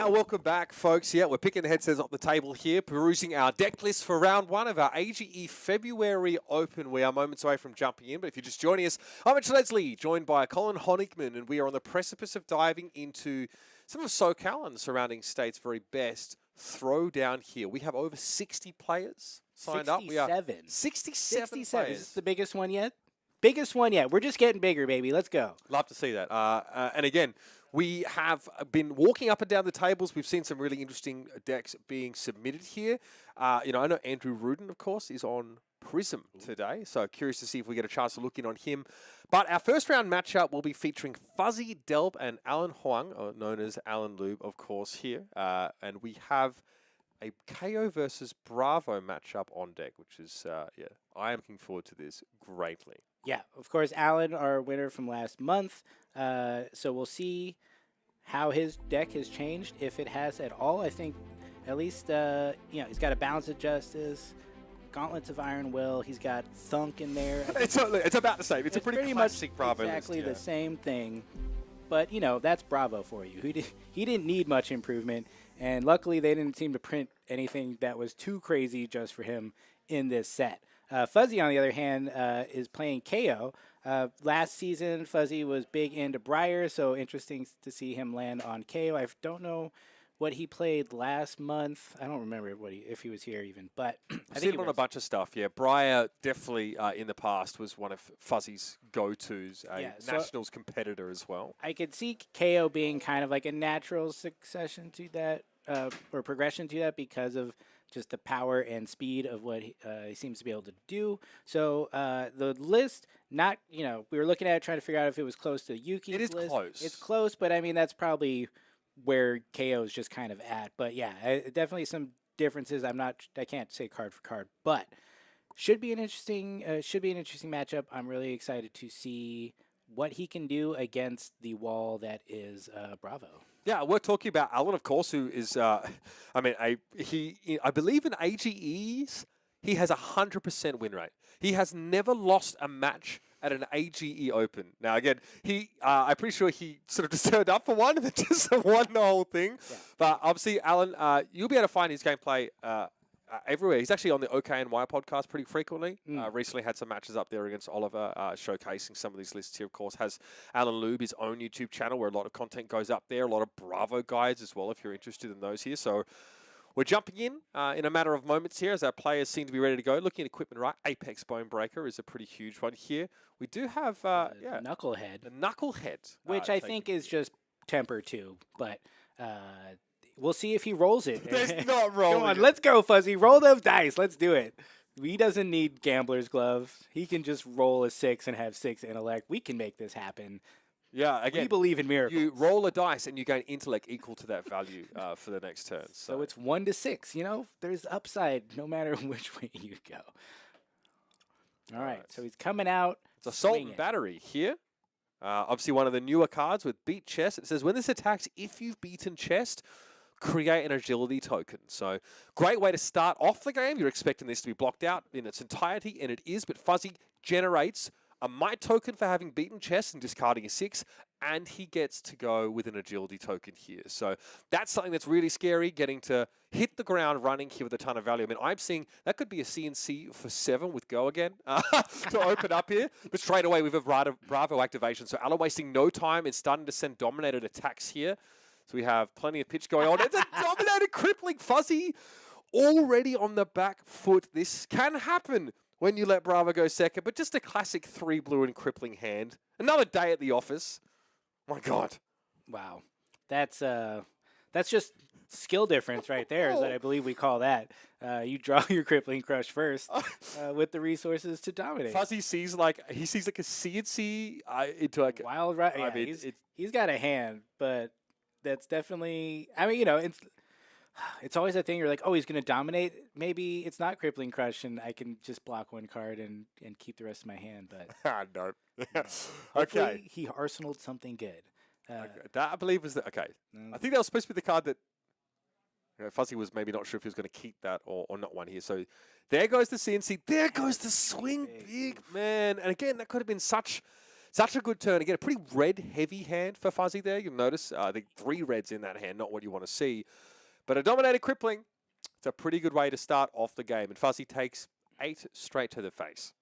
welcome back, folks. Yeah, we're picking the headsets off the table here, perusing our deck list for round one of our AGE February Open. We are moments away from jumping in, but if you're just joining us, I'm Mitch Leslie, joined by Colin Honigman, and we are on the precipice of diving into some of SoCal and the surrounding states' very best throwdown here. We have over 60 players signed up. We are 67 players. Is this the biggest one yet? Biggest one yet. We're just getting bigger, baby. Let's go. Love to see that. And again, we have been walking up and down the tables. We've seen some really interesting decks being submitted here. I know Andrew Rudin, of course, is on Prism today, so curious to see if we get a chance to look in on him. But our first round matchup will be featuring Fuzzy, Delp, and Alan Hoang, known as Alan Lube, of course, here. And we have a Kayo versus Bravo matchup on deck, which is, I am looking forward to this greatly. Yeah, of course, Alan, our winner from last month. So we'll see how his deck has changed, if it has at all. I think at least, he's got a Balance of Justice, Gauntlets of Iron Will. He's got Thunk in there. It's about the same. It's a pretty classic Bravo list. Exactly the same thing. But, that's Bravo for you. He didn't need much improvement. And luckily, they didn't seem to print anything that was too crazy just for him in this set. Fuzzy, on the other hand, is playing Kayo. Last season, Fuzzy was big into Briar, so interesting to see him land on Kayo. I don't know what he played last month. I don't remember if he was here even, but I think he on a bunch of stuff. Yeah, Briar definitely in the past was one of Fuzzy's go-tos, Nationals competitor as well. I could see Kayo being kind of like a natural succession to that, or progression to that, because of just the power and speed of what he seems to be able to do. So the list, we were looking at it trying to figure out if it was close to Yuki's list. It is close. It's close, but I mean, that's probably where KO is just kind of at. But yeah, definitely some differences. I can't say card for card, but should be an interesting matchup. I'm really excited to see what he can do against the wall that is Bravo. Yeah, we're talking about Alan, of course, who is, I believe in AGEs, he has 100% win rate. He has never lost a match at an AGE Open. Now, again, I'm pretty sure he sort of just turned up for one and then just won the whole thing. Yeah. But obviously, Alan, you'll be able to find his gameplay everywhere. He's actually on the OKNY podcast pretty frequently. Recently had some matches up there against Oliver, showcasing some of these lists here. Of course, has Alan Lube, his own YouTube channel, where a lot of content goes up there. A lot of Bravo guides as well, if you're interested in those here. So we're jumping in a matter of moments here as our players seem to be ready to go. Looking at equipment, right? Apex Bonebreaker is a pretty huge one here. We do have Knucklehead. The Knucklehead. Which I think is just temper too, but we'll see if he rolls it. There's not rolling. Come on, let's go, Fuzzy. Roll those dice. Let's do it. He doesn't need gambler's glove. He can just roll a 6 and have 6 intellect. We can make this happen. Yeah, again, we believe in miracles. You roll a dice and you gain intellect equal to that value for the next turn. So it's 1 to 6. There's upside no matter which way you go. All right, so he's coming out. It's Assault and Battery here. Obviously, one of the newer cards with Beat Chest. It says, when this attacks, if you've beaten Chest, create an agility token. So great way to start off the game. You're expecting this to be blocked out in its entirety, and it is, but Fuzzy generates a might token for having beaten Chess and discarding a 6, and he gets to go with an agility token here. So that's something that's really scary, getting to hit the ground running here with a ton of value. I mean, I'm seeing that could be a CNC for 7 with Go again to open up here. But straight away, we have Bravo activation. So Alan wasting no time and starting to send dominated attacks here. So we have plenty of pitch going on. It's a dominated crippling Fuzzy already on the back foot. This can happen when you let Bravo go second, but just a classic 3 blue and crippling hand. Another day at the office. My God. Wow. That's just skill difference right there, is what I believe we call that. You draw your crippling crush first with the resources to dominate. Fuzzy sees like a CNC into like wild right. Yeah, he's got a hand, but that's definitely, it's always a thing. You're like, oh, he's going to dominate. Maybe it's not crippling crush, and I can just block 1 card and keep the rest of my hand. But no. Okay, he arsenaled something good. That I believe was I think that was supposed to be the card that Fuzzy was maybe not sure if he was going to keep that or not one here. So there goes the CNC. There goes the swing big, man. And again, that could have been such Such a good turn. Again, a pretty red-heavy hand for Fuzzy there. You'll notice, I think 3 reds in that hand, not what you want to see. But a dominated crippling, it's a pretty good way to start off the game. And Fuzzy takes 8 straight to the face.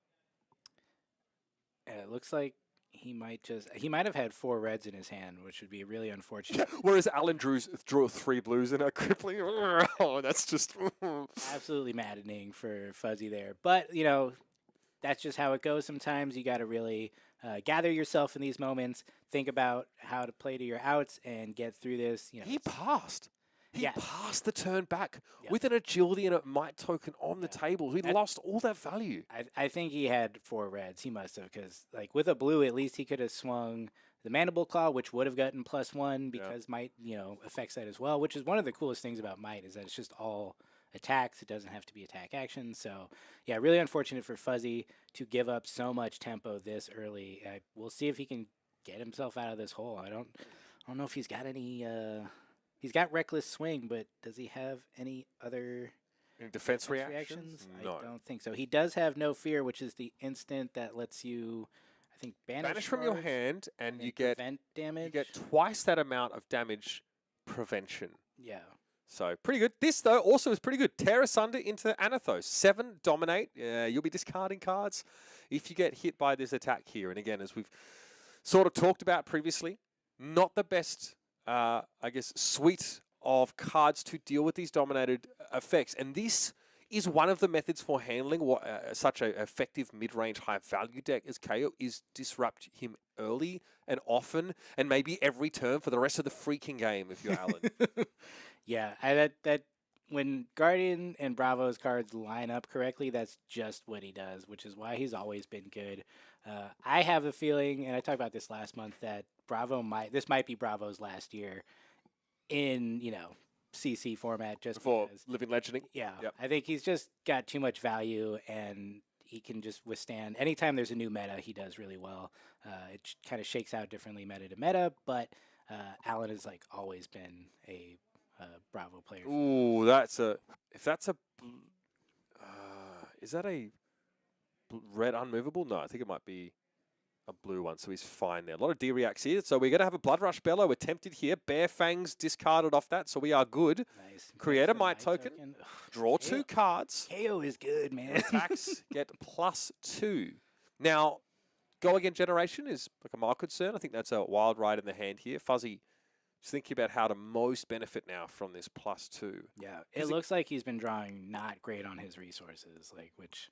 And it looks like he might have had 4 reds in his hand, which would be really unfortunate. Whereas Alan drew 3 blues in a crippling. Oh, that's just Absolutely maddening for Fuzzy there. But, you know, that's just how it goes sometimes. You got to really gather yourself in these moments, think about how to play to your outs and get through this. You know, He passed. He Yeah. passed the turn back Yeah. with an agility and a might token on the table. He That- lost all that value. I think he had 4 reds. He must have, because like with a blue, at least he could have swung the Mandible Claw, which would have gotten +1 because Might, you know, affects that as well. Which is one of the coolest things about Might is that it's just all attacks. It doesn't have to be attack action. So yeah, really unfortunate for Fuzzy to give up so much tempo this early. We'll see if he can get himself out of this hole. I don't know if he's got any. He's got Reckless Swing, but does he have any other In defense defense reactions? I No. don't think so. He does have No Fear, which is the instant that lets you, I think, banish Banish from your cards hand, and and you get prevent damage. you get twice that amount of damage prevention. Yeah. So pretty good. This though also is pretty good. Tear Asunder into Anathos. 7 dominate. You'll be discarding cards if you get hit by this attack here. And again, as we've sort of talked about previously, not the best, I guess, suite of cards to deal with these dominated effects. And this is one of the methods for handling what such an effective mid-range high-value deck as Kayo is disrupt him early and often, and maybe every turn for the rest of the freaking game if you're Alan. Yeah, that when Guardian and Bravo's cards line up correctly, that's just what he does, which is why he's always been good. I have a feeling, and I talked about this last month, that this might be Bravo's last year in, you know, CC format, just Before because. Living Legending. Yeah, Yep. I think he's just got too much value, and he can just withstand anytime there's a new meta. He does really well. It kind of shakes out differently meta to meta, but Alan has like always been a Bravo player. Ooh, that's a. If that's a. Is that a red unmovable? No, I think it might be a blue one, so he's fine there. A lot of D-reacts here, so we're going to have a Blood Rush Bellow attempted here. Bare Fangs discarded off that, so we are good. Nice. Create a Nice Might token. Draw 2 cards. KO is good, man. Attacks get +2. Now, go again generation is like a mild concern. I think that's a wild ride in the hand here. Fuzzy is thinking about how to most benefit now from this +2. Yeah, it looks like he's been drawing not great on his resources, like which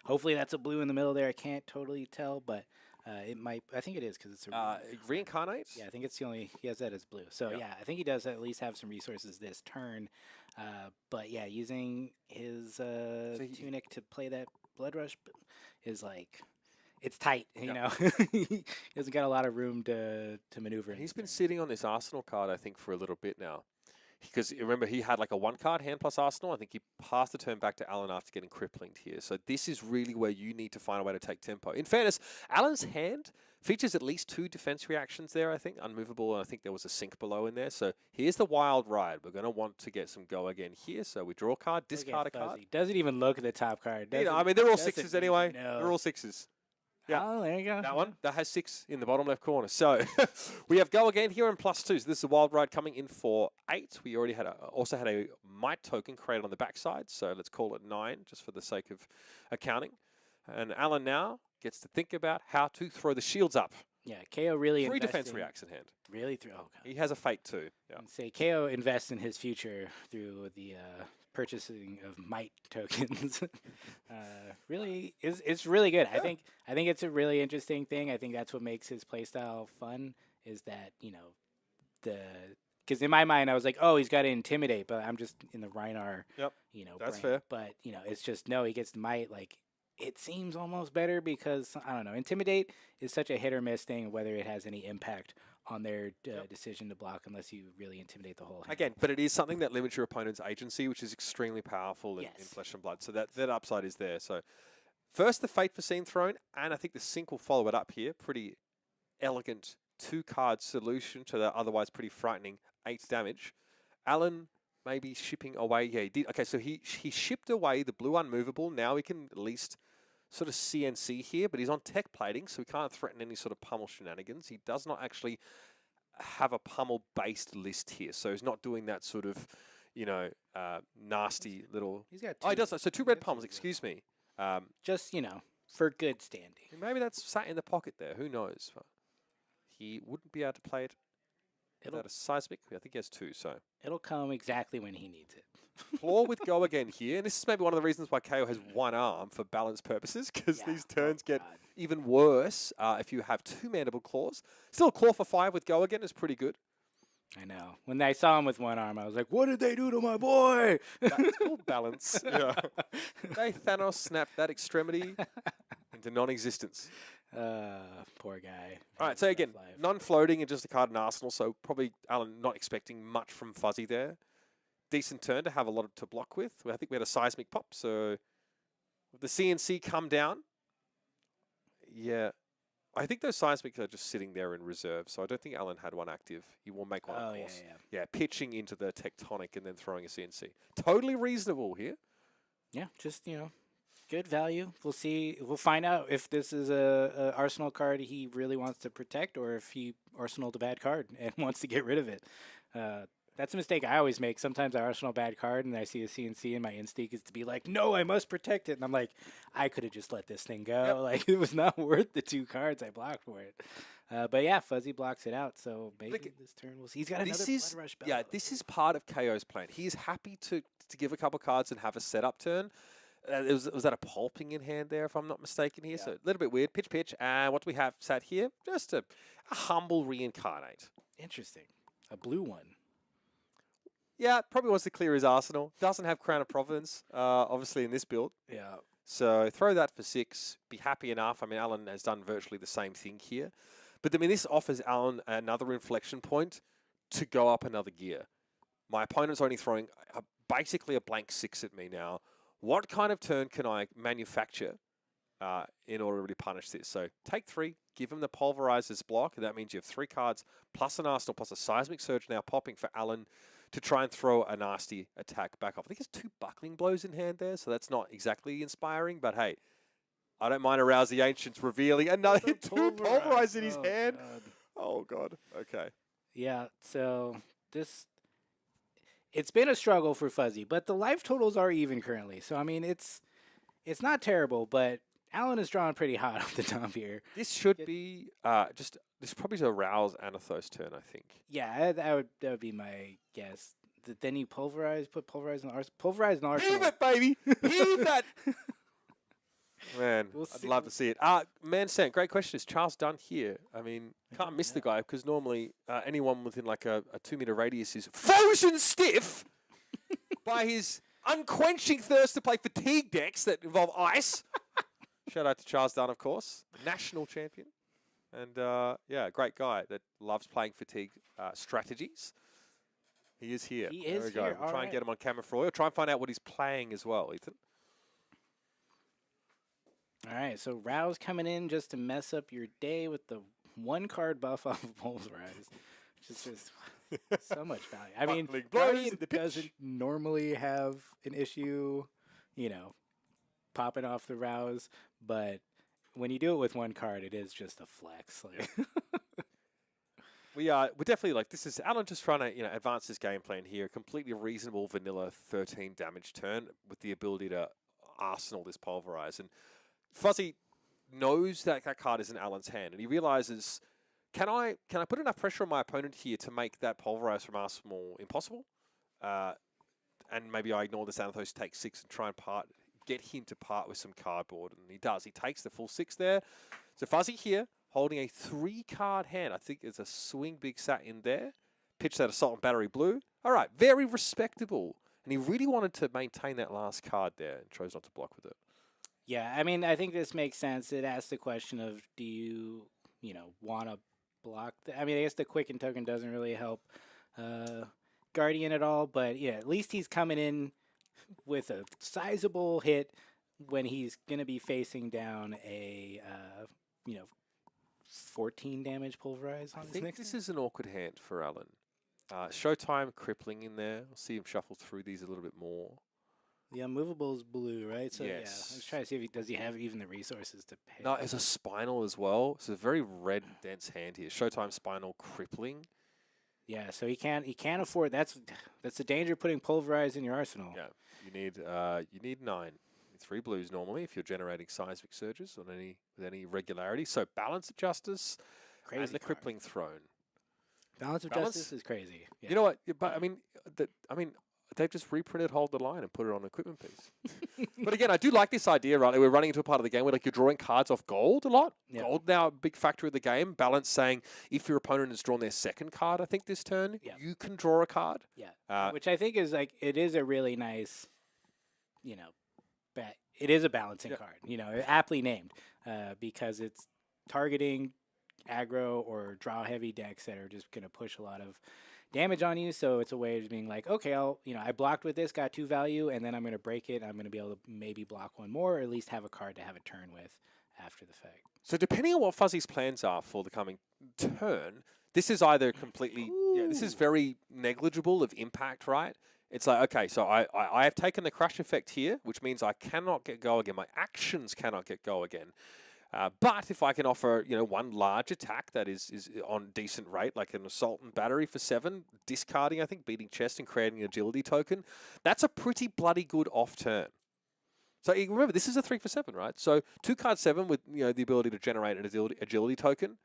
hopefully that's a blue in the middle there. I can't totally tell, but it might. I think it is because it's a Reincarnate? Yeah, I think it's the only he has that as blue. So Yep. yeah, I think he does at least have some resources this turn. But yeah, using his tunic to play that Blood Rush is like it's tight. You know, he hasn't got a lot of room to maneuver. He's been sitting on this Arsenal card, I think, for a little bit now. Because remember, he had like a 1-card hand plus Arsenal. I think he passed the turn back to Alan after getting cripplinged here. So this is really where you need to find a way to take tempo. In fairness, Alan's hand features at least 2 defense reactions there, I think. Unmovable, and I think there was a sink below in there. So here's the wild ride. We're going to want to get some go again here. So we draw a card, discard a card. Doesn't even look at the top card. You know, I mean, they're all 6s anyway. They're all 6s. Yeah. Oh, there you go. That one, that has 6 in the bottom left corner. So we have go again here in +2. So this is a wild ride coming in for 8. We already had also had a Might token created on the backside. So let's call it 9 just for the sake of accounting. And Alan now gets to think about how to throw the shields up. Yeah, KO really 3 defense investing- reacts in hand. Really through. Oh god. He has a fate too. Yeah. And say KO invests in his future through the purchasing of Might tokens. Really, it's really good. Yeah. I think it's a really interesting thing. I think that's what makes his playstyle fun. Is that because in my mind I was like, oh, he's got to intimidate, but I'm just in the Reinar. Yep. That's fair. But it's just no, he gets Might. Like it seems almost better because I don't know. Intimidate is such a hit or miss thing, whether it has any impact on their decision to block unless you really intimidate the whole hand. Again, but it is something that limits your opponent's agency, which is extremely powerful in Flesh and Blood. So that upside is there. So first the Fate for Scene thrown, and I think the Sync will follow it up here. Pretty elegant 2-card solution to the otherwise pretty frightening 8 damage. Alan maybe shipping away. Yeah, he did. Okay, so he shipped away the blue unmovable. Now we can at least sort of CNC here, but he's on tech plating, so he can't threaten any sort of pummel shenanigans. He does not actually have a pummel-based list here, so he's not doing that sort of, nasty little... He's got Oh, he does. So 2 red pummels, red excuse me. Just, for good standing. Maybe that's sat in the pocket there. Who knows? But he wouldn't be able to play it without a seismic. I think he has 2, so... It'll come exactly when he needs it. Claw with go again here, and this is maybe one of the reasons why Kayo has 1 arm for balance purposes, because these turns get even worse if you have 2 mandible claws. Still, claw for 5 with go again is pretty good. I know. When I saw him with 1 arm, I was like, "What did they do to my boy?" That's called balance. Yeah. They Thanos snapped that extremity into non-existence. Poor guy. All right, so again, non-floating and just a card in Arsenal, so probably Alan not expecting much from Fuzzy there. Decent turn to have a lot to block with. I think we had a seismic pop, so the CNC come down. Yeah. I think those seismics are just sitting there in reserve, so I don't think Alan had one active. He will make one, of course. Yeah, pitching into the tectonic and then throwing a CNC. Totally reasonable here. Yeah, just, good value. We'll see. We'll find out if this is a Arsenal card he really wants to protect or if he Arsenaled a bad card and wants to get rid of it. That's a mistake I always make. Sometimes I Arsenal a bad card and I see a CNC and my instinct is to be like, no, I must protect it. And I'm like, I could have just let this thing go. Yep. Like, it was not worth the 2 cards I blocked for it. But yeah, Fuzzy blocks it out. So maybe this turn we'll see. He's got another Blood Rush bell. Yeah, this is part of KO's plan. He is happy to give a couple cards and have a setup turn. Was that a pulping in hand there, if I'm not mistaken here? Yeah. So a little bit weird. Pitch. And what do we have sat here? Just a humble reincarnate. Interesting. A blue one. Yeah, probably wants to clear his arsenal. Doesn't have Crown of Providence, obviously, in this build. Yeah. So throw that for 6. Be happy enough. I mean, Alan has done virtually the same thing here. But, I mean, this offers Alan another inflection point to go up another gear. My opponent's only throwing basically a blank 6 at me now. What kind of turn can I manufacture in order to really punish this? So take 3, give him the Pulverizer's block. And that means you have 3 cards plus an Arsenal plus a Seismic Surge now popping for Alan to try and throw a nasty attack back off. I think it's 2 Buckling Blows in hand there, so that's not exactly inspiring. But hey, I don't mind Arouse the Ancients revealing another 2 Pulverize in his hand. God. Oh, God. Okay. Yeah, so it's been a struggle for Fuzzy, but the life totals are even currently. So, I mean, it's not terrible, but Alan is drawn pretty hot off the top here. This should be this probably is a Rouse Anathos turn, I think. Yeah, that would be my guess. Then you put Pulverize in Arsenal. Heave it, baby! Heave that! Man, I'd love to see it. Man, Sam, great question. Is Charles Dunn here? I mean, can't miss the guy because normally anyone within like a 2-meter radius is frozen stiff by his unquenching thirst to play fatigue decks that involve ice. Shout out to Charles Dunn, of course, national champion. And, yeah, great guy that loves playing fatigue strategies. He is here. He is there we go. We'll try and get him on camera for you. We'll try and find out what he's playing as well, Ethan. All right, so Rouse coming in just to mess up your day with the 1-card buff off of Pulverize, which is just so much value. I mean, Guardian doesn't normally have an issue, popping off the Rouse, but when you do it with 1 card, it is just a flex. We're definitely like, this is Alan just trying to advance his game plan here. Completely reasonable vanilla 13 damage turn with the ability to arsenal this Pulverize. And Fuzzy knows that card is in Alan's hand, and he realizes, can I put enough pressure on my opponent here to make that Pulverize from Arsenal impossible? And maybe I ignore this Anathos, take 6 and try and get him to part with some cardboard. And he does. He takes the full 6 there. So Fuzzy here, holding a 3-card hand. I think there's a swing big sat in there. Pitch that Assault and Battery Blue. All right, very respectable. And he really wanted to maintain that last card there and chose not to block with it. Yeah, I mean, I think this makes sense. It asks the question of, do you, want to block? I mean, I guess the Quicken token doesn't really help Guardian at all, but yeah, at least he's coming in with a sizable hit when he's going to be facing down a, 14 damage Pulverize on his next. I think this is an awkward hand for Alan. Showtime crippling in there. I'll see him shuffle through these a little bit more. The unmovable is blue, right? So yeah, I Yes. was trying to see if does he have even the resources to pay. No, it's a spinal as well. It's a very red, dense hand here. Showtime spinal crippling. Yeah, so he can't afford. That's the danger of putting pulverize in your arsenal. Yeah, you need 9. 3 blues normally if you're generating seismic surges on with any regularity. So balance of justice Crazy and the card. crippling throne. Balance of justice is crazy. Yeah. You know what? But I mean, they've just reprinted Hold the Line and put it on an equipment piece. But again, I do like this idea, right? We're running into a part of the game where like you're drawing cards off gold a lot. Yeah. Gold now a big factor of the game. Balance saying if your opponent has drawn their second card, I think this turn, you can draw a card. Yeah. Which I think is like it is a really nice, it is a balancing card. Aptly named because it's targeting aggro or draw heavy decks that are just going to push a lot of damage on you. So it's a way of being like, okay, I blocked with this, got 2 value, and then I'm going to break it. I'm going to be able to maybe block 1 more, or at least have a card to have a turn with after the fact. So depending on what Fuzzy's plans are for the coming turn, this is either completely, this is very negligible of impact, right? It's like, okay, so I have taken the crash effect here, which means I cannot get go again. My actions cannot get go again. But if I can offer, one large attack that is on decent rate, like an assault and battery for 7, discarding, I think, beating chest and creating an agility token, that's a pretty bloody good off turn. So remember, this is a 3 for 7, right? So 2 card 7 with the ability to generate an agility token.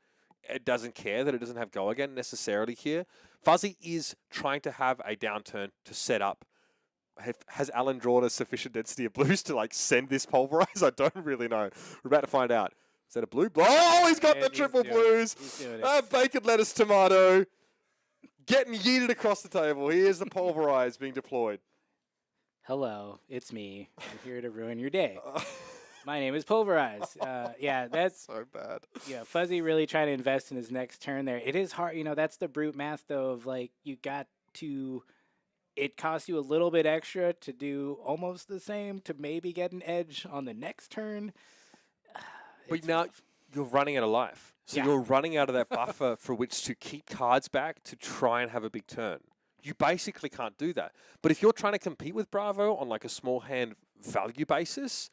It doesn't care that it doesn't have go again necessarily here. Fuzzy is trying to have a downturn to set up. Has Alan drawn a sufficient density of blues to send this pulverize? I don't really know. We're about to find out. Is that a blue? Oh, he's got the triple blues. Bacon, lettuce, tomato. Getting yeeted across the table. Here's the pulverize being deployed. Hello, it's me. I'm here to ruin your day. My name is Pulverize. That's so bad. Yeah, Fuzzy really trying to invest in his next turn there. It is hard, that's the brute math though of you got to. It costs you a little bit extra to do almost the same to maybe get an edge on the next turn. But now you're running out of life. So you're running out of that buffer for which to keep cards back to try and have a big turn. You basically can't do that. But if you're trying to compete with Bravo on a small hand value basis,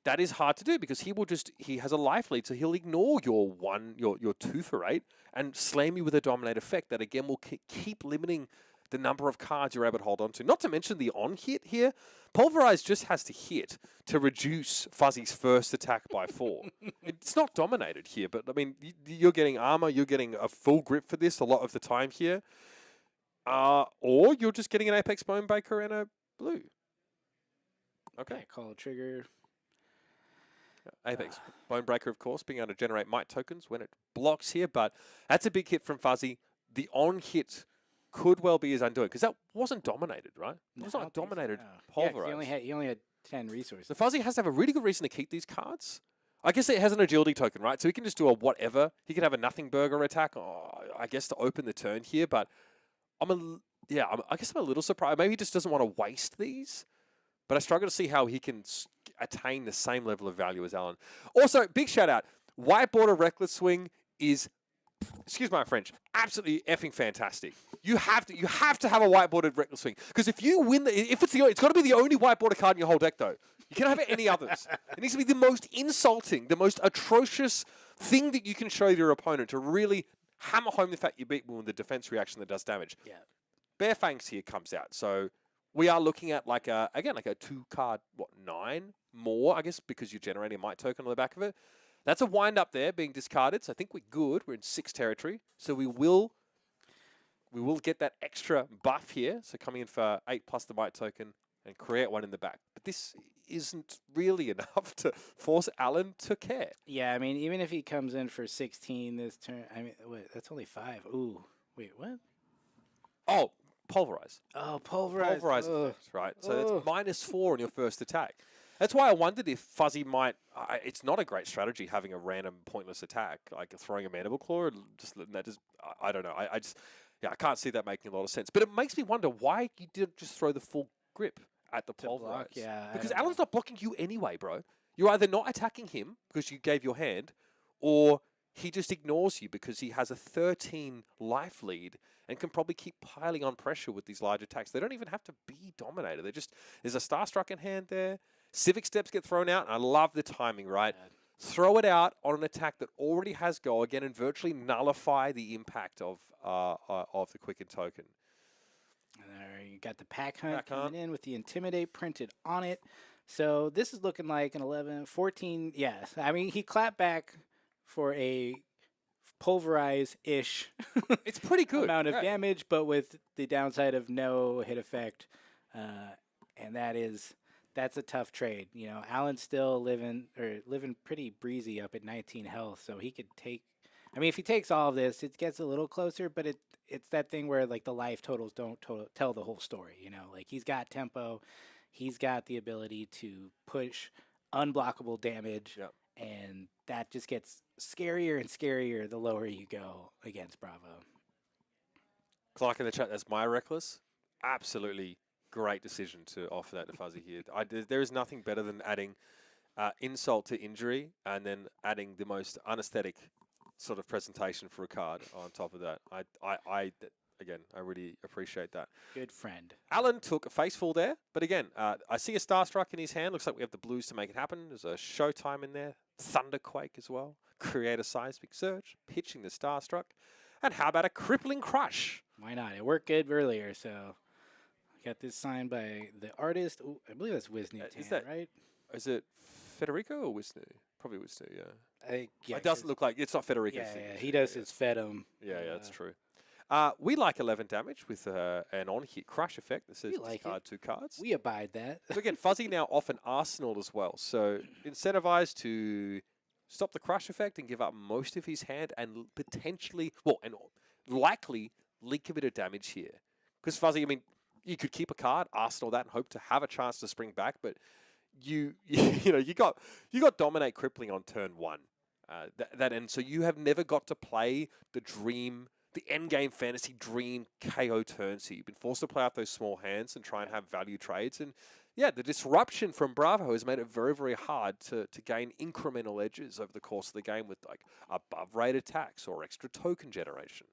that is hard to do because he has a life lead, so he'll ignore your 2 for 8 and slam you with a dominate effect that again will keep limiting the number of cards you're able to hold on to. Not to mention the on hit here. Pulverize just has to hit to reduce Fuzzy's first attack by 4. It's not dominated here, but I mean, you're getting armor, you're getting a full grip for this a lot of the time here. Or you're just getting an Apex Bonebreaker and a blue. Okay. Call trigger. Apex Bonebreaker, of course, being able to generate might tokens when it blocks here, but that's a big hit from Fuzzy. The on hit could well be his undoing because that wasn't dominated, right? It was not dominated. Pulverize. He only had 10 resources. So Fuzzy has to have a really good reason to keep these cards. I guess it has an agility token, right? So he can just do a whatever. He can have a nothing burger attack, I guess, to open the turn here. But I guess I'm a little surprised. Maybe he just doesn't want to waste these. But I struggle to see how he can attain the same level of value as Alan. Also, big shout out. White Border Reckless Swing is, excuse my French, absolutely effing fantastic. You have to have a white bordered Reckless Swing because if you win, it's got to be the only white border card in your whole deck though. You can't have any others. It needs to be the most insulting, the most atrocious thing that you can show your opponent to really hammer home the fact you beat them with the defense reaction that does damage. Yeah. Bare Fangs here comes out, so we are looking at like a 2 card 9 more, I guess, because you're generating a might token on the back of it. That's a wind up there being discarded, so I think we're good. We're in 6 territory, so we will get that extra buff here. So coming in for 8 plus the might token and create 1 in the back. But this isn't really enough to force Alan to care. Yeah, I mean, even if he comes in for 16 this turn, I mean, wait, that's only 5. Ooh, wait, what? Oh, Pulverize. Oh, Pulverize. Pulverize effect, right? So that's -4 on your first attack. That's why I wondered if Fuzzy might. It's not a great strategy having a random pointless attack like throwing a Mandible Claw. I don't know. I can't see that making a lot of sense. But it makes me wonder why you didn't just throw the full grip at the Pulverize. Yeah, because Alan's not blocking you anyway, bro. You're either not attacking him because you gave your hand, or he just ignores you because he has a 13 life lead and can probably keep piling on pressure with these large attacks. They don't even have to be dominated. There's a Starstruck in hand there. Civic Steps get thrown out, and I love the timing, right? Throw it out on an attack that already has go again and virtually nullify the impact of the quicken token. And there you got the Pack Hunt coming in with the Intimidate printed on it. So this is looking like an 11, 14. Yes, I mean, he clapped back for a pulverize-ish It's pretty good amount of damage, but with the downside of no hit effect. And that's a tough trade. You know, Alan's still living pretty breezy up at 19 health, so he could take. I mean, if he takes all of this, it gets a little closer, but it's that thing where like the life totals don't tell the whole story. You know, like he's got tempo, he's got the ability to push unblockable damage, and that just gets scarier and scarier the lower you go against Bravo. Clark in the chat, that's my Reckless. Absolutely great decision to offer that to Fuzzy here. There is nothing better than adding insult to injury and then adding the most unaesthetic sort of presentation for a card on top of that. Again, I really appreciate that. Good friend. Alan took a faceful there, but again, I see a Starstruck in his hand. Looks like we have the blues to make it happen. There's a Showtime in there, Thunderquake as well. Create a Seismic Surge, pitching the Starstruck. And how about a Crippling Crush? Why not? It worked good earlier, so I got this signed by the artist. Ooh, I believe that's Wisnu, right? Is it Federico or Wisnu? Probably Wisnu, yeah. Yeah, it doesn't look like it's not Federico. Yeah, he does his Fedum. Yeah, that's true. We like 11 damage with an on-hit crush effect that says discard 2 cards. We abide that. So again, Fuzzy now off an Arsenal as well. So incentivized to stop the crush effect and give up most of his hand and potentially, and likely leak a bit of damage here. Because Fuzzy, I mean, you could keep a card, Arsenal that, and hope to have a chance to spring back, but you got Dominate Crippling on turn 1. And so you have never got to play the endgame fantasy dream KO turn. So you've been forced to play out those small hands and try and have value trades. And yeah, the disruption from Bravo has made it very, very hard to gain incremental edges over the course of the game with like above rate attacks or extra token generation.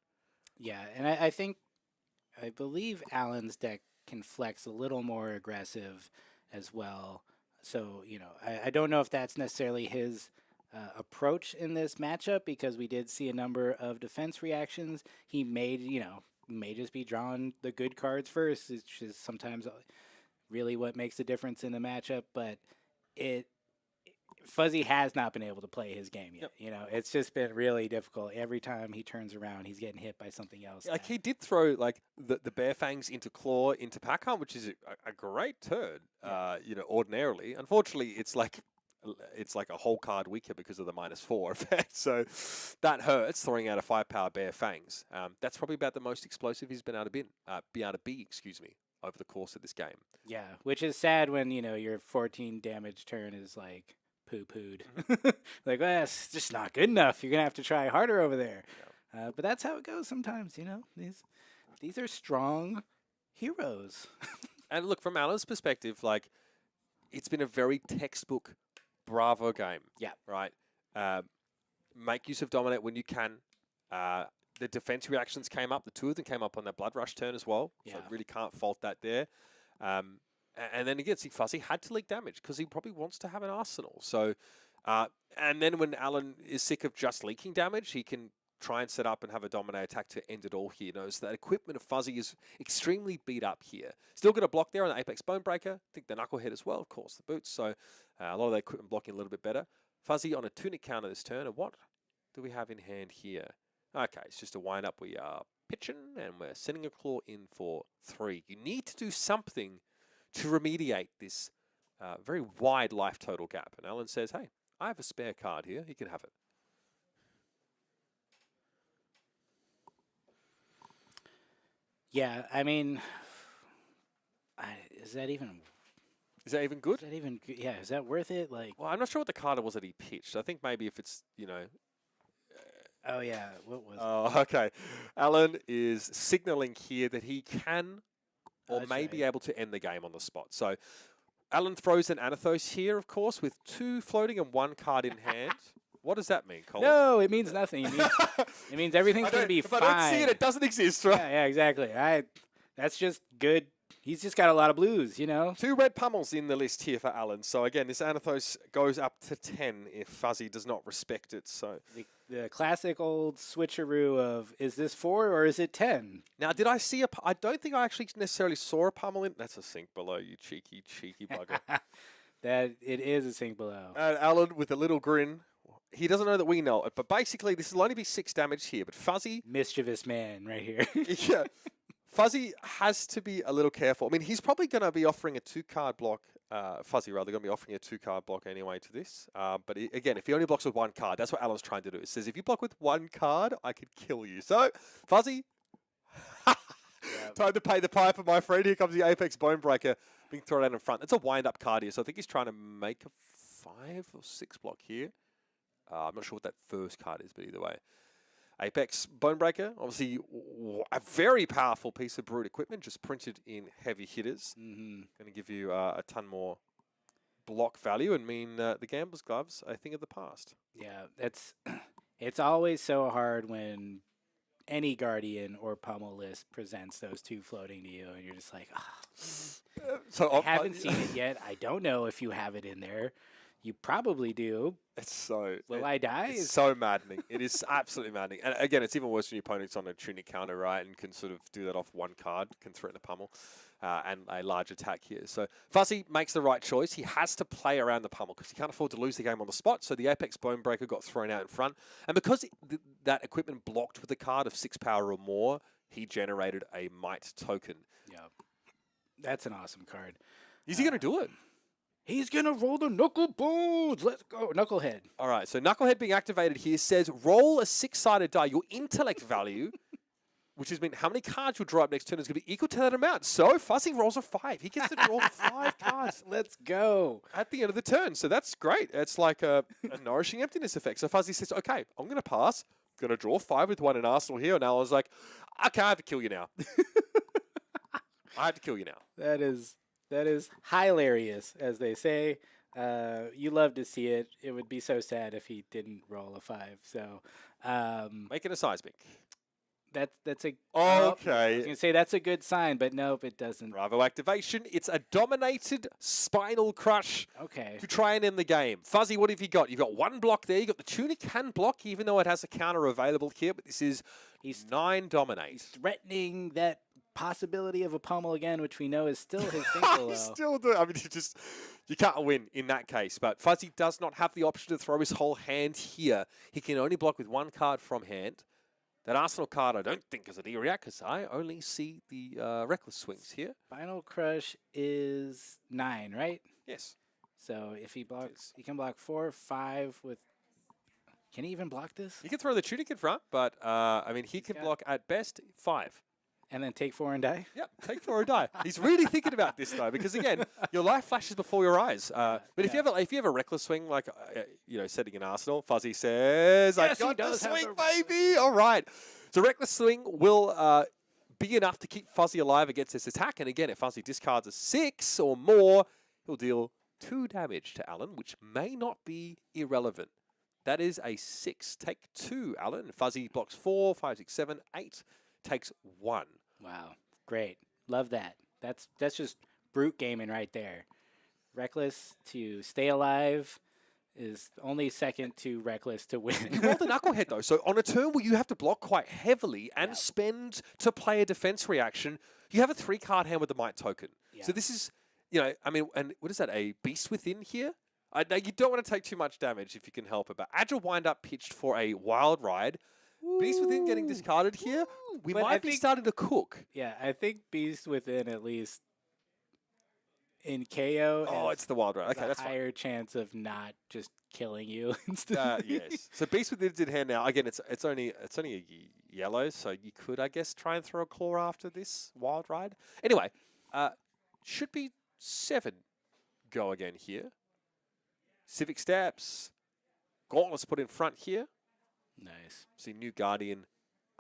Yeah, and I believe Alan's deck can flex a little more aggressive as well. So, you know, I don't know if that's necessarily his approach in this matchup, because we did see a number of defense reactions. He may just be drawing the good cards first, which is sometimes really what makes the difference in the matchup. But Fuzzy has not been able to play his game yet. You know, it's just been really difficult. Every time he turns around, he's getting hit by something else. Like he did throw like the Bear Fangs into Claw into Pack Hunt, which is a great turn. Ordinarily, unfortunately, it's like a whole card weaker because of the -4 effect. So that hurts, throwing out a 5-power Bear Fangs. That's probably about the most explosive he's been able to be, over the course of this game. Yeah, which is sad when, you know, your 14 damage turn is like poo-pooed. Like, well, it's just not good enough. You're going to have to try harder over there. Yeah. But that's how it goes sometimes, you know. These are strong heroes. And look, from Alan's perspective, like, it's been a very textbook Bravo game. Yeah. Right? Make use of Dominate when you can. The defense reactions came up. The 2 of them came up on that Blood Rush turn as well. So I really can't fault that there. And then again, see, Fuzzy had to leak damage because he probably wants to have an arsenal. So, and then when Alan is sick of just leaking damage, he can try and set up and have a Dominate attack to end it all here. Notice that equipment of Fuzzy is extremely beat up here. Still got a block there on the Apex Bonebreaker. I think the Knucklehead as well, of course, the boots. So a lot of that equipment blocking a little bit better. Fuzzy on a Tunic counter this turn. And what do we have in hand here? Okay, it's just a wind up. We are pitching and we're sending a Claw in for 3. You need to do something to remediate this very wide life total gap. And Alan says, hey, I have a spare card here. He can have it. Yeah, I mean, is that even good? Yeah, is that worth it? Like, well, I'm not sure what the card was that he pitched. I think maybe if it's, you know. Oh, yeah. What was it? Oh, okay. Alan is signaling here that he can or may be able to end the game on the spot. So Alan throws an Anathos here, of course, with 2 floating and 1 card in hand. What does that mean, Colin? No, it means nothing. It means everything's going to be if fine. I don't see it, it doesn't exist, right? Yeah, exactly. That's just good. He's just got a lot of blues, you know? 2 red pummels in the list here for Alan. So again, this Anathos goes up to 10 if Fuzzy does not respect it. So The classic old switcheroo of, is this 4 or is it 10? now, did I see I don't think I actually necessarily saw a pummel in. That's a sink below, you cheeky bugger. That it is a sink below. Alan with a little grin. He doesn't know that we know it, but basically this will only be 6 damage here. But Fuzzy, Mischievous man right here. yeah, Fuzzy has to be a little careful. I mean, he's probably going to be offering a 2-card block. Fuzzy, rather, going to be offering a 2-card block anyway to this. But again, if he only blocks with 1 card, that's what Alan's trying to do. It says, if you block with 1 card, I could kill you. So, Fuzzy, time to pay the piper, my friend. Here comes the Apex Bonebreaker being thrown out in front. It's a wind-up card here, so I think he's trying to make a 5 or 6 block here. I'm not sure what that first card is, but either way. Apex Bonebreaker, obviously a very powerful piece of brute equipment, just printed in heavy hitters. Going to give you a ton more block value and mean the Gambler's Gloves, a thing of the past. Yeah, it's always so hard when any Guardian or Pummel list presents those 2 floating to you, and you're just like, So I haven't seen it yet. I don't know if you have it in there. You probably do. It's so... Will I die? It's so maddening. It is absolutely maddening. And again, it's even worse when your opponent's on a tunic counter, right, and can sort of do that off 1 card, can threaten a pummel, and a large attack here. So Fuzzy makes the right choice. He has to play around the pummel because he can't afford to lose the game on the spot. So the Apex Bonebreaker got thrown out in front. And because that equipment blocked with a card of 6 power or more, he generated a Might token. Yeah. That's an awesome card. Is he going to do it? He's going to roll the knuckle bones. Let's go. Knucklehead. All right, so Knucklehead being activated here says roll a 6-sided die. Your intellect value, which has been how many cards you'll draw up next turn, is going to be equal to that amount. So Fuzzy rolls a 5. He gets to draw 5 cards. Let's go. At the end of the turn. So that's great. It's like a nourishing emptiness effect. So Fuzzy says, okay, I'm going to pass. Going to draw 5 with 1 in Arsenal here. And Alan's like, okay, I have to kill you now. I have to kill you now. That is hilarious, as they say. You love to see it. It would be so sad if he didn't roll a 5. So, Make it a seismic. that's a Okay. I was gonna say that's a good sign, but nope, it doesn't. Bravo activation. It's a dominated spinal crush Okay. to try and end the game. Fuzzy, what have you got? You've got 1 block there. You've got the tunic can block, even though it has a counter available here. But this is He's 9 dominate. He's threatening that possibility of a pummel again, which we know is still his thing below. Still do. I mean, you can't win in that case. But Fuzzy does not have the option to throw his whole hand here. He can only block with 1 card from hand. That Arsenal card I don't think is a D-react because I only see the Reckless swings here. Final Crush is 9, right? Yes. So if he blocks, he can block 4, 5 with... Can he even block this? He can throw the tunic in front, but I mean, he can block at best 5. And then take 4 and die? Yep, take 4 or die. He's really thinking about this though, because again, your life flashes before your eyes. But if you have a reckless swing, like setting an Arsenal, Fuzzy says, Yes, "I he got the does have swing, the- baby." All right, so reckless swing will be enough to keep Fuzzy alive against this attack. And again, if Fuzzy discards a 6 or more, he'll deal 2 damage to Alan, which may not be irrelevant. That is a 6. Take 2, Alan. Fuzzy blocks 4, 5, 6, 7, 8. Takes 1. Wow. Great. Love that. That's just brute gaming right there. Reckless to stay alive is only second to Reckless to win. You rolled a knucklehead though, so on a turn where you have to block quite heavily and spend to play a defense reaction, you have a 3-card hand with the Might token. Yeah. So this is, I mean, and what is that, a Beast Within here? Now you don't want to take too much damage if you can help it, but Agile Wind-Up pitched for a Wild Ride. Beast Within getting discarded here, we But might be starting to cook. Yeah, I think Beast Within at least in KO. Oh, it's the Wild Ride. Okay, that's fine. higher chance of not just killing you instead. Yes. So Beast Within's in hand now. Again, it's only a yellow, so you could, I guess, try and throw a claw after this Wild Ride. Anyway, should be 7 go again here. Civic Steps. Gauntlets put in front here. Nice. See new Guardian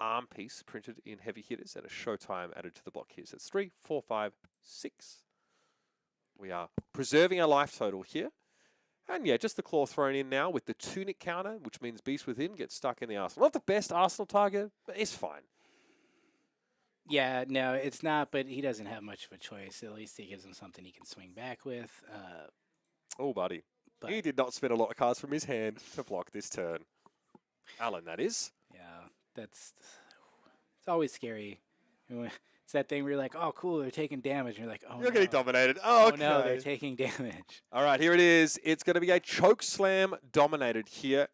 arm piece printed in heavy hitters and a Showtime added to the block here. So it's 3, 4, 5, 6. We are preserving our life total here. And yeah, just the claw thrown in now with the tunic counter, which means Beast Within gets stuck in the arsenal. Not the best arsenal target, but it's fine. Yeah, no, it's not, but he doesn't have much of a choice. At least he gives him something he can swing back with. Oh, buddy. But He did not spend a lot of cards from his hand to block this turn. Alan, that is. yeah, it's always scary. It's that thing where you're like, oh, cool, they're taking damage. And you're like, oh, You're no. getting dominated. Oh, okay. No, they're taking damage. All right, here it is. It's going to be a choke slam dominated here.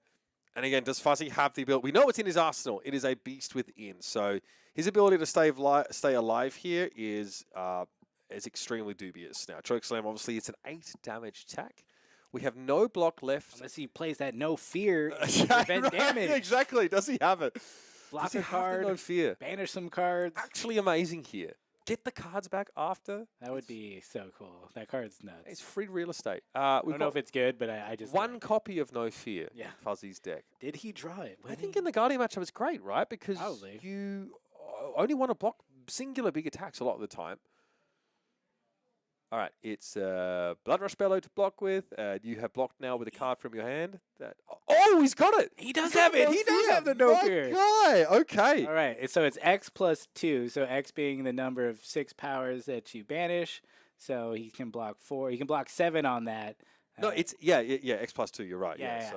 And again, does Fuzzy have the ability? We know what's in his arsenal. It is a Beast Within. So his ability to stay alive here is extremely dubious. Now, choke slam, obviously, it's an 8 damage attack. We have no block left. Unless he plays that no fear to Yeah, prevent right, damage. Exactly. Does he have it? Block Does he a have card, the no fear? banish some cards. Actually amazing here. Get the cards back after. That would be so cool. That card's nuts. It's free real estate. I We've don't know got if it's good, but I just one like it. copy of No Fear Yeah. in Fuzzy's deck. Did he draw it? I think in the Guardian matchup it's great, right? Because Probably. you only want to block singular big attacks a lot of the time. All right, it's Blood Rush Bellow to block with. You have blocked now with a card from your hand. Oh, he's got it! He does have it. He does have the no My fear. guy. Okay. All right, so it's X plus 2. So X being the number of 6 powers that you banish. So he can block 4. He can block 7 on that. No, it's X plus 2. You're right. Yeah.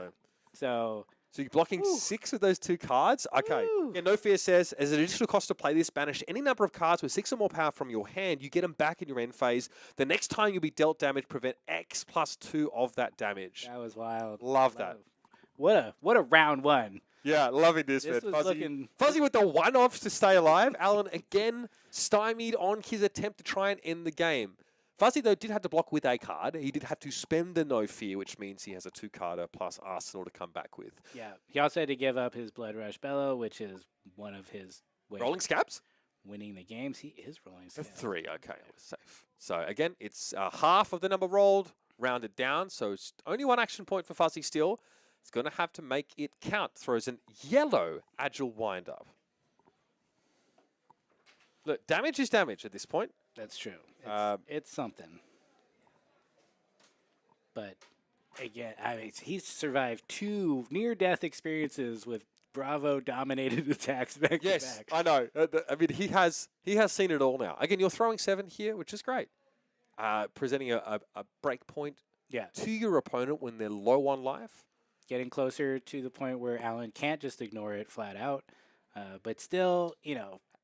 So So you're blocking 6 of those 2 cards? Okay. Woo. Yeah, No Fear says, as an additional cost to play this, banish any number of cards with 6 or more power from your hand. You get them back in your end phase. The next time you'll be dealt damage, prevent X plus 2 of that damage. that was wild. Love that. What a round one. Yeah, loving this, This man. was looking- Fuzzy with the one-offs to stay alive. Alan, again, stymied on his attempt to try and end the game. Fuzzy, though, did have to block with a card. He did have to spend the No Fear, which means he has a 2-carder plus Arsenal to come back with. Yeah. He also had to give up his Blood Rush Bellow, which is one of his ways Rolling Scabs? winning the games. He is rolling A scabs. 3, okay, I was safe. So, again, it's half of the number rolled, rounded down. So, it's only 1 action point for Fuzzy still. It's going to have to make it count. Throws an yellow Agile Wind-Up. Look, damage is damage at this point. That's true. It's something. But again, I mean, he's survived 2 near-death experiences with Bravo dominated attacks back to Yes, back. I know. I mean, he has seen it all now. Again, you're throwing 7 here, which is great. Presenting a break point Yeah, to your opponent when they're low on life. getting closer to the point where Alan can't just ignore it flat out. But still,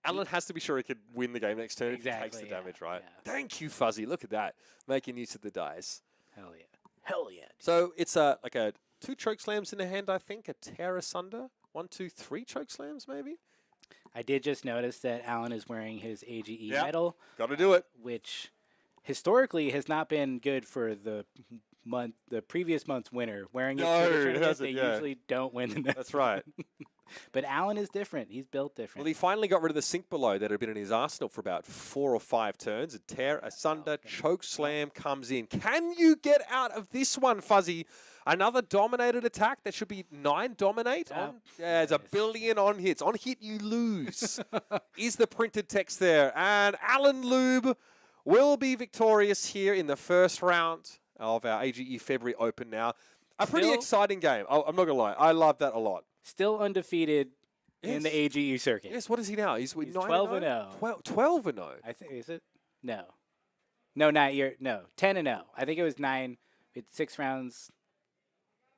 Alan has to be sure he can win the game next turn if he takes Exactly, the yeah, damage, right? yeah. Thank you, Fuzzy. Look at that. Making use of the dice. Hell yeah. Hell yeah. So it's like a 2 choke slams in the hand, I think. A tear asunder. 1, 2, 3 choke slams, maybe? I did just notice that Alan is wearing his AGE Yep. medal, Got to do it. which historically has not been good for the previous month's winner. Wearing it No, to the it tournament, hasn't, they yeah. usually don't win the next That's right. But Alan is different. He's built different. Well, he finally got rid of the sink below that had been in his arsenal for about 4 or 5 turns. A tear asunder, choke slam comes in. Can you get out of this one, Fuzzy? Another dominated attack. That should be 9 dominate. Yeah. There's a billion on hits. On hit, you lose. Is the printed text there. And Alan Lube will be victorious here in the first round of our AGE February Open now. A pretty Still- exciting game. I'm not going to lie. I love that a lot. Still undefeated in the Yes. AGE circuit. Yes, what is he now? He's 9 12 and 0. 12 and 0. I think, is it? No. No, not year. No, 10 and 0. I think it was 9. It's 6 rounds,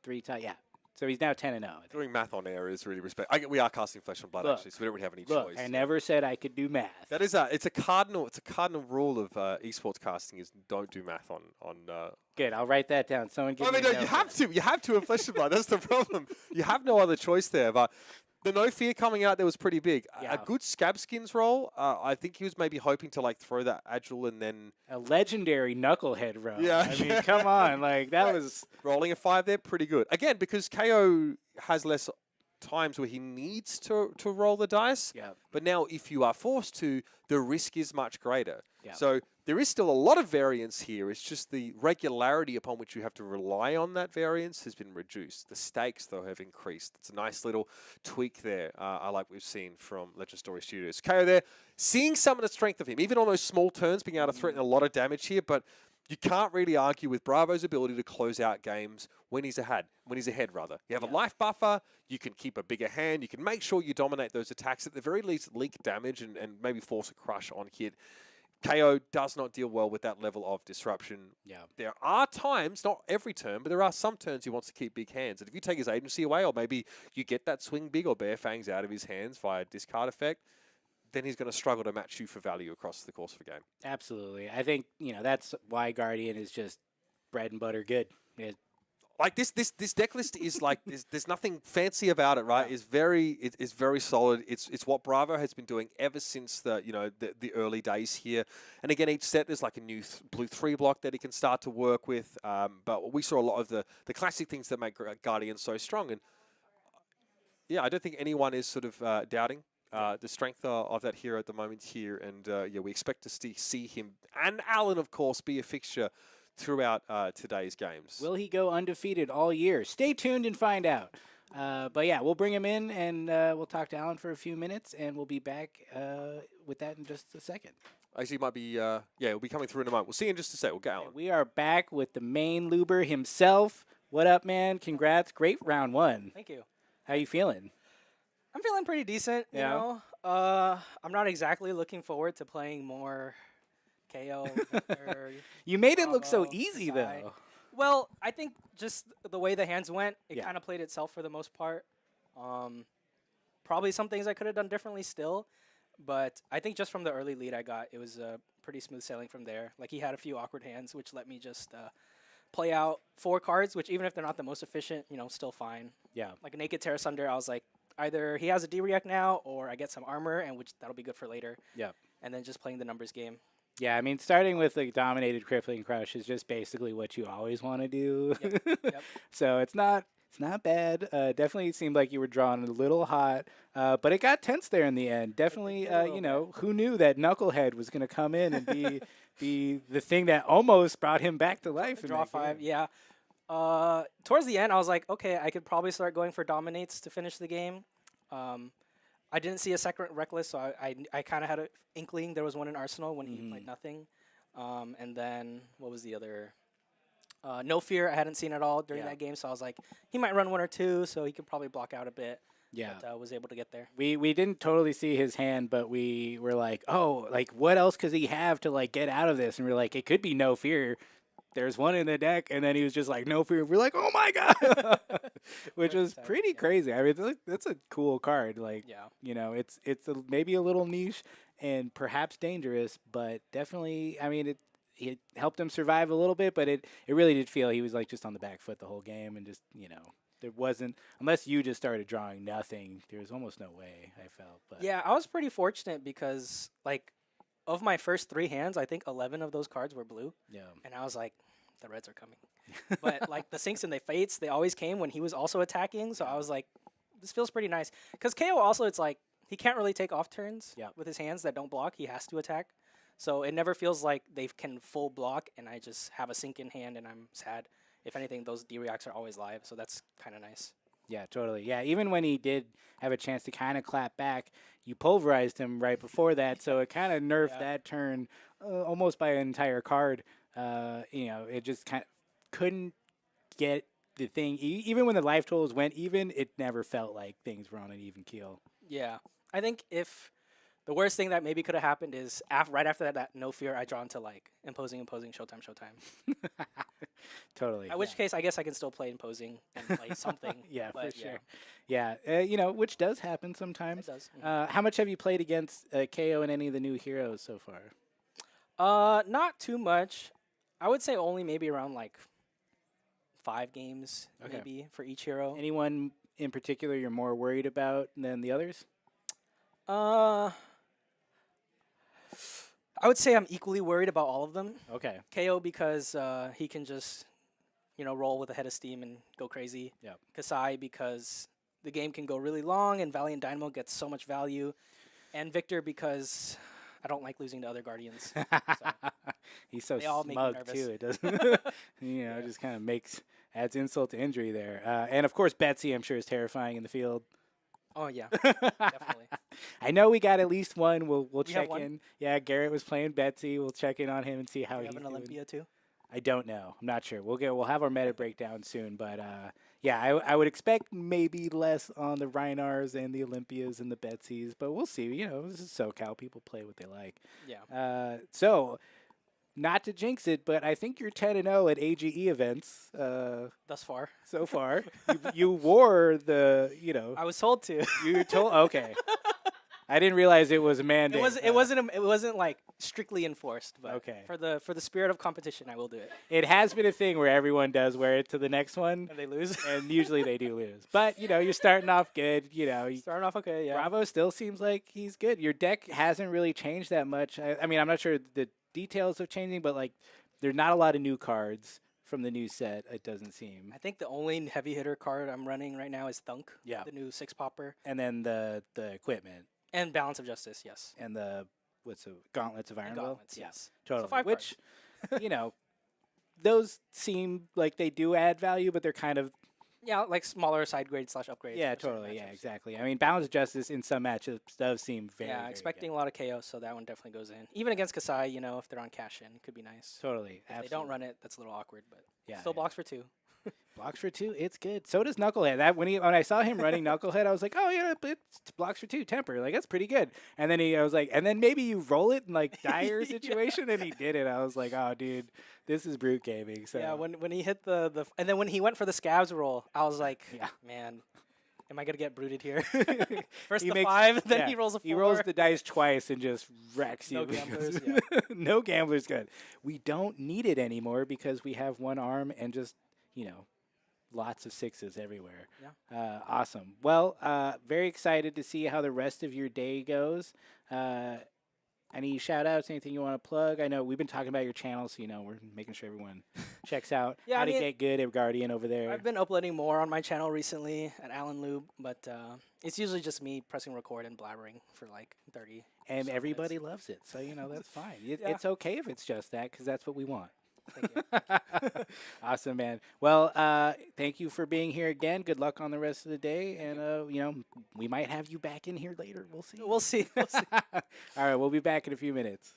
3 ties. Yeah. So he's now 10 and 0. I think. Doing math on air is really respect. We are casting flesh and blood Look, actually, so we don't really have any Look, choice. I never said I could do math. That is it's a cardinal rule of esports casting is don't do math on. Good. I'll write that down. Someone give I mean, me a no, you note. have to in flesh and blood. That's the problem. You have no other choice there. But the No Fear coming out there was pretty big. Yeah. A good Scab Skins roll. I think he was maybe hoping to like throw that Agile and then A legendary knucklehead row. Yeah. I mean, come on. Like, that was... rolling a 5 there, pretty good. Again, because Kayo has less times where he needs to roll the dice. Yeah. But now if you are forced to, the risk is much greater. Yeah. So there is still a lot of variance here. It's just the regularity upon which you have to rely on that variance has been reduced. The stakes, though, have increased. It's a nice little tweak there, I like we've seen from Legend Story Studios. Kayo there, seeing some of the strength of him, even on those small turns, being able to threaten a lot of damage here, but you can't really argue with Bravo's ability to close out games when he's ahead. You have a life buffer, you can keep a bigger hand, you can make sure you dominate those attacks, at the very least leak damage and maybe force a crush on hit. Kayo does not deal well with that level of disruption. Yeah. There are times, not every turn, but there are some turns he wants to keep big hands. And if you take his agency away, or maybe you get that swing big or bare fangs out of his hands via discard effect, then he's going to struggle to match you for value across the course of a game. Absolutely. I think, that's why Guardian is just bread and butter good. Like this deck list is like there's nothing fancy about it, right? It's very solid. It's what Bravo has been doing ever since the early days here. And again, each set there's like a new blue 3 block that he can start to work with. But we saw a lot of the classic things that make Guardian so strong. And I don't think anyone is sort of doubting the strength of that hero at the moment here. And we expect to see him and Alan, of course, be a fixture throughout today's games. Will he go undefeated all year? Stay tuned and find out. But yeah, we'll bring him in and we'll talk to Alan for a few minutes, and we'll be back with that in just a second. Actually, might be, he'll be coming through in a moment. We'll see you in just a sec. We'll get Alan. We are back with the main Luber himself. What up, man? Congrats. Great round 1. Thank you. How you feeling? I'm feeling pretty decent, you know. I'm not exactly looking forward to playing more KO. You made it look so Bravo, easy, Kasai. though. Well, I think just the way the hands went, it kind of played itself for the most part. Probably some things I could have done differently still, but I think just from the early lead I got, it was pretty smooth sailing from there. Like, he had a few awkward hands, which let me just play out 4 cards, which even if they're not the most efficient, still fine. Yeah. Like a Naked Terra Sunder, I was like, either he has a D-React now, or I get some armor, and which that'll be good for later. Yeah. And then just playing the numbers game. Yeah, I mean, starting with a dominated crippling crush is just basically what you always want to do. Yep. So it's not bad. Definitely seemed like you were drawn a little hot, but it got tense there in the end. Definitely, who knew that Knucklehead was going to come in and be the thing that almost brought him back to life. Draw 5, yeah. Towards the end, I was like, okay, I could probably start going for dominates to finish the game. I didn't see a second Reckless, so I kind of had an inkling there was one in Arsenal when he played nothing. And then, what was the other? No Fear, I hadn't seen at all during that game, so I was like, he might run 1 or 2, so he could probably block out a bit. Yeah. But was able to get there. We didn't totally see his hand, but we were like, oh, like, what else could he have to, like, get out of this? And we're like, it could be No Fear. There's one in the deck, and then he was just like, No Fear. We're like, oh, my God. Which was pretty crazy. I mean, that's a cool card. Like, it's maybe a little niche and perhaps dangerous, but definitely, I mean, it helped him survive a little bit, but it really did feel he was, like, just on the back foot the whole game, and just, there wasn't, unless you just started drawing nothing, there was almost no way, I felt. But Yeah, I was pretty fortunate because, like, of my first 3 hands, I think 11 of those cards were blue. Yeah. And I was like, the reds are coming. But, like, the Sinks and the Fates, they always came when he was also attacking. So I was like, this feels pretty nice. Because KO also, it's like, he can't really take off turns with his hands that don't block. He has to attack. So it never feels like they can full block, and I just have a sink in hand, and I'm sad. If anything, those D-Reacts are always live. So that's kind of nice. Yeah, totally. Yeah, even when he did have a chance to kind of clap back, you pulverized him right before that, so it kind of nerfed that turn almost by an entire card. It just kind of couldn't get the thing. Even when the life totals went even, it never felt like things were on an even keel. Yeah. I think if the worst thing that maybe could have happened is right after that No Fear, I draw into, like, imposing, showtime. Totally. In which case, I guess I can still play imposing and play something. For sure. Yeah, which does happen sometimes. It does. How much have you played against KO and any of the new heroes so far? Not too much. I would say only maybe around, like, 5 games maybe for each hero. Anyone in particular you're more worried about than the others? I would say I'm equally worried about all of them. Okay. KO because he can just, roll with a head of steam and go crazy. Yep. Kasai because the game can go really long and Valiant Dynamo gets so much value. And Victor because I don't like losing to other Guardians. So he's so they all make me smug nervous. too. It doesn't, just kind of adds insult to injury there. And of course, Betsy, I'm sure, is terrifying in the field. Oh yeah, definitely. I know we got at least one. We'll We have check one? in. Yeah, Garrett was playing Betsy. We'll check in on him and see how We he's have an doing. Olympia too. I don't know. I'm not sure. We'll have our meta breakdown soon, but yeah, I would expect maybe less on the Reinars and the Olympias and the Betsies, but we'll see. You know, this is SoCal. People play what they like. Yeah. So, not to jinx it, but I think you're 10-0 at AGE events Thus far. so far. You wore the, you know. I was told to. You were told. Okay. I didn't realize it was a mandate. It wasn't like strictly enforced, but Okay. for the spirit of competition, I will do it. It has been a thing where everyone does wear it to the next one, And they lose. and usually they do lose. But you know, you're starting off good. You know, Starting off okay, yeah. Bravo still seems like he's good. Your deck hasn't really changed that much. I mean, I'm not sure the details of changing, but like, there's not a lot of new cards from the new set. It doesn't seem. I think the only heavy hitter card I'm running right now is Thunk. Yeah. The new 6-popper. And then the equipment And Balance of Justice, yes. and the Gauntlets of Iron And Will. Gauntlets, Yeah, yes. totally. So 5 Which, you know, those seem like they do add value, but they're kind of Yeah, like smaller side grade / upgrades. yeah, for certain totally. Yeah, matchups. exactly. I mean, Balance of Justice in some matchups does seem very Yeah, very expecting good. a lot of chaos, so that one definitely goes in. Even against Kasai, you know, if they're on cash in, it could be nice. Totally. If they don't run it, that's a little awkward, but Yeah, still yeah. blocks for 2. Blocks for 2, it's good. So does Knucklehead. That when I saw him running Knucklehead, I was like, oh yeah, but it's blocks for 2, temper. Like that's pretty good. And then I was like, and then maybe you roll it in like dire situation, and he did it. I was like, oh dude, this is brute gaming. So Yeah, when he hit the and then when he went for the scabs roll, I was like, Yeah. man, am I gonna get bruited here? First He the makes- 5, then yeah, he rolls a 4. He rolls the dice twice and just wrecks No you. gamblers, No gamblers good. We don't need it anymore because we have one arm and just, you know, lots of 6s everywhere. Yeah. Awesome. Well, very excited to see how the rest of your day goes. Any shout outs, anything you want to plug? I know we've been talking about your channel, so, you know, we're making sure everyone checks out Yeah, how I to mean, get good at Guardian over there. I've been uploading more on my channel recently at Alan Lube, but it's usually just me pressing record and blabbering for like 30. And so everybody minutes. loves it. So, you know, that's fine. Yeah. It's okay if it's just that because that's what we want. Thank you. Awesome, man. Well, thank you for being here again. Good luck on the rest of the day. And, you know, we might have you back in here later. We'll see. We'll see. We'll see. All right, we'll be back in a few minutes.